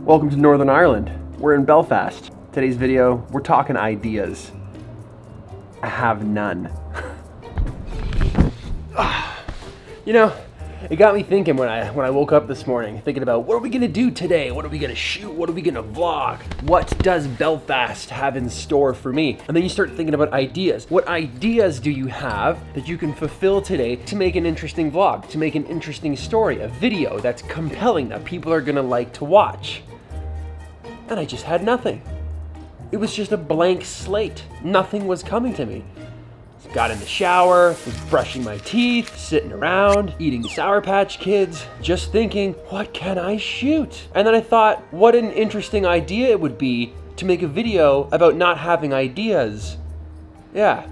Welcome to Northern Ireland. We're in Belfast. Today's video, we're talking ideas. I have none. You know, it got me thinking when I woke up this morning, thinking about what are we gonna do today? What are we gonna shoot? What are we gonna vlog? What does Belfast have in store for me? And then you start thinking about ideas. What ideas do you have that you can fulfill today to make an interesting vlog, to make an interesting story, a video that's compelling that people are gonna like to watch? And I just had nothing. It was just a blank slate. Nothing was coming to me. Got in the shower, was brushing my teeth, sitting around, eating Sour Patch Kids, just thinking, what can I shoot? And then I thought, what an interesting idea it would be to make a video about not having ideas. Yeah,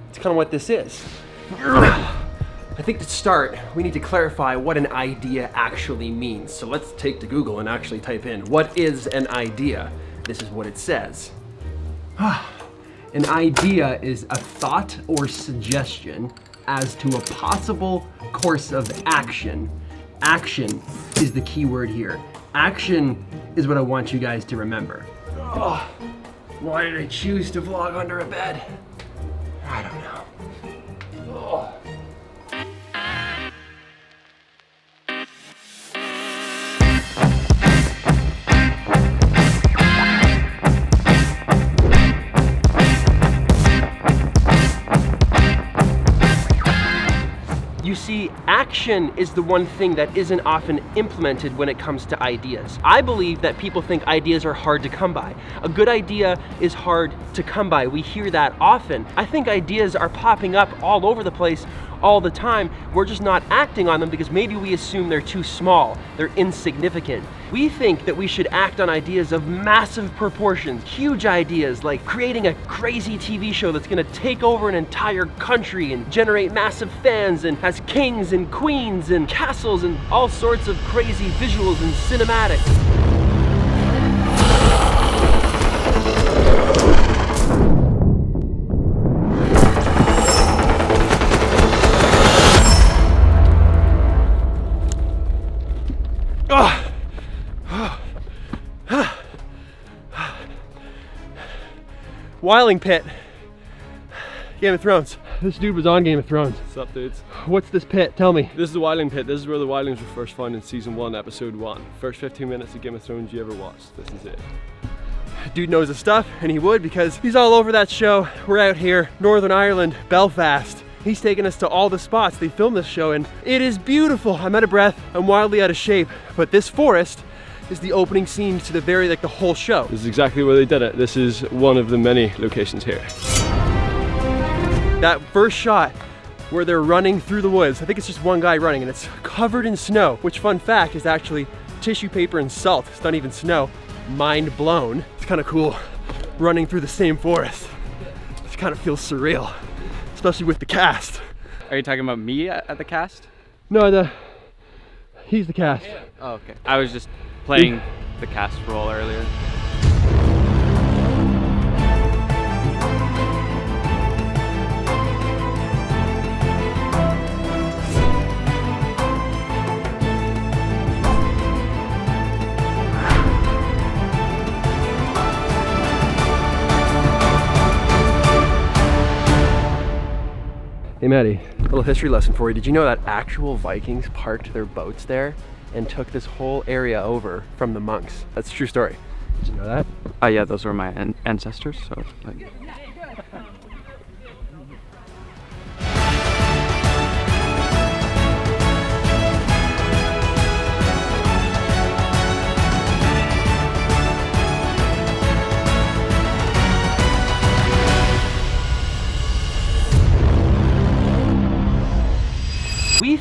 it's kind of what this is. I think to start, we need to clarify what an idea actually means. So let's take to Google and actually type in, what is an idea? This is what it says. An idea is a thought or suggestion as to a possible course of action. Action is the key word here. Action is what I want you guys to remember. Oh, why did I choose to vlog under a bed? I don't know. Oh. You see, action is the one thing that isn't often implemented when it comes to ideas. I believe that people think ideas are hard to come by. A good idea is hard to come by. We hear that often. I think ideas are popping up all over the place all the time. We're just not acting on them because maybe we assume they're too small, they're insignificant. We think that we should act on ideas of massive proportions, huge ideas like creating a crazy TV show that's gonna take over an entire country and generate massive fans and has kings and queens and castles and all sorts of crazy visuals and cinematics. Wiling Pit. Game of Thrones. This dude was on Game of Thrones. What's up, dudes? What's this pit? Tell me. This is the Wiling Pit. This is where the Wildlings were first found in season 1, episode 1. First 15 minutes of Game of Thrones you ever watched. This is it. Dude knows his stuff, and he would because he's all over that show. We're out here, Northern Ireland, Belfast. He's taken us to all the spots they filmed this show in. It is beautiful. I'm out of breath. I'm wildly out of shape. But this forest is the opening scene to the whole show. This is exactly where they did it. This is one of the many locations here. That first shot where they're running through the woods, I think it's just one guy running and it's covered in snow, which, fun fact, is actually tissue paper and salt. It's not even snow. Mind blown. It's kind of cool running through the same forest. It kind of feels surreal, especially with the cast. Are you talking about me at the cast? No, he's the cast. Oh, okay. I was just playing the cast role earlier. Hey Maddie, a little history lesson for you. Did you know that actual Vikings parked their boats there and took this whole area over from the monks? That's a true story. Did you know that? Yeah, those were my ancestors, so like...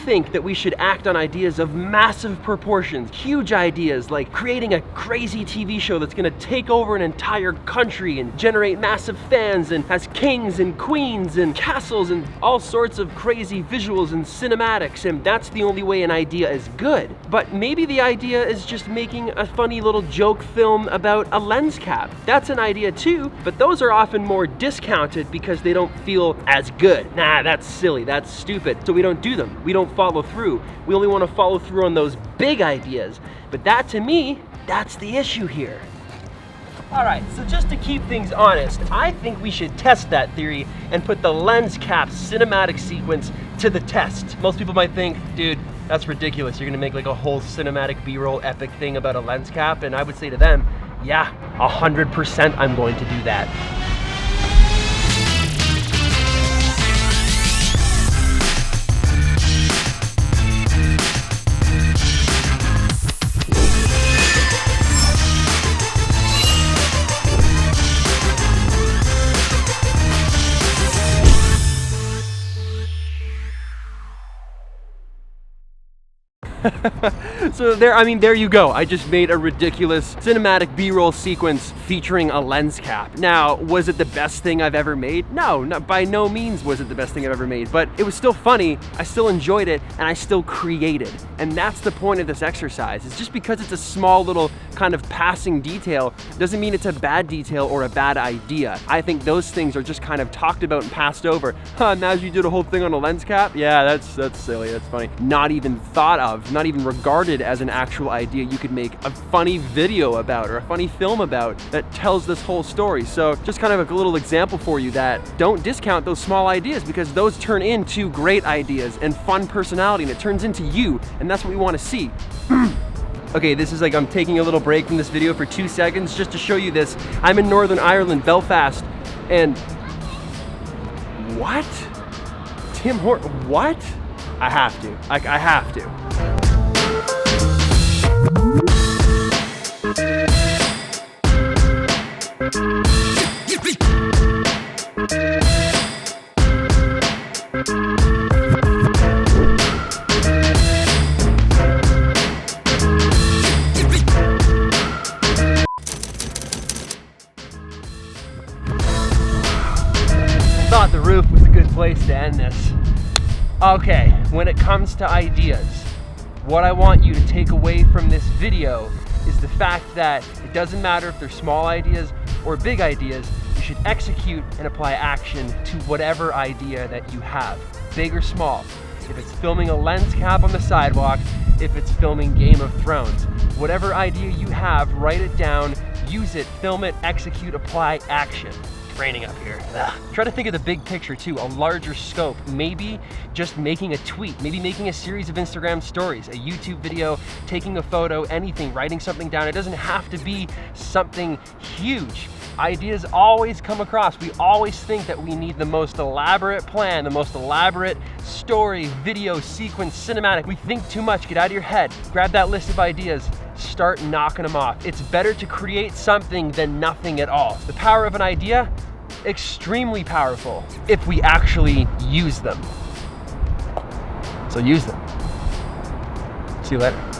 think that we should act on ideas of massive proportions, huge ideas like creating a crazy TV show that's gonna take over an entire country and generate massive fans and has kings and queens and castles and all sorts of crazy visuals and cinematics, and that's the only way an idea is good. But maybe the idea is just making a funny little joke film about a lens cap. That's an idea too, but those are often more discounted because they don't feel as good. Nah, that's silly, that's stupid, so we don't do them. We don't follow through. We only want to follow through on those big ideas. But that, to me, that's the issue here. All right, so just to keep things honest, I think we should test that theory and put the lens cap cinematic sequence to the test. Most people might think, dude, that's ridiculous. You're gonna make like a whole cinematic B-roll epic thing about a lens cap, and I would say to them, yeah, 100% I'm going to do that. So there you go. I just made a ridiculous cinematic B-roll sequence featuring a lens cap. Now, was it the best thing I've ever made? No, by no means was it the best thing I've ever made, but it was still funny, I still enjoyed it, and I still created. And that's the point of this exercise. It's just because it's a small little kind of passing detail doesn't mean it's a bad detail or a bad idea. I think those things are just kind of talked about and passed over. Now you did a whole thing on a lens cap? Yeah, that's silly, that's funny. Not even thought of, not even regarded as an actual idea you could make a funny video about or a funny film about that tells this whole story. So just kind of a little example for you that don't discount those small ideas, because those turn into great ideas and fun personality, and it turns into you, and that's what we want to see. Okay, this is like I'm taking a little break from this video for 2 seconds just to show you this. I'm in Northern Ireland, Belfast, and what? Tim Hortons, what? I have to, I have to. I thought the roof was a good place to end this. Okay, when it comes to ideas, what I want you to take away from this video is the fact that it doesn't matter if they're small ideas or big ideas, you should execute and apply action to whatever idea that you have, big or small. If it's filming a lens cap on the sidewalk, if it's filming Game of Thrones, whatever idea you have, write it down, use it, film it, execute, apply action. It's raining up here. Ugh. Try to think of the big picture too, a larger scope. Maybe just making a tweet, maybe making a series of Instagram stories, a YouTube video, taking a photo, anything, writing something down. It doesn't have to be something huge. Ideas always come across. We always think that we need the most elaborate plan, the most elaborate story, video, sequence, cinematic. We think too much. Get out of your head. Grab that list of ideas. Start knocking them off. It's better to create something than nothing at all. The power of an idea, extremely powerful if we actually use them. So use them. See you later.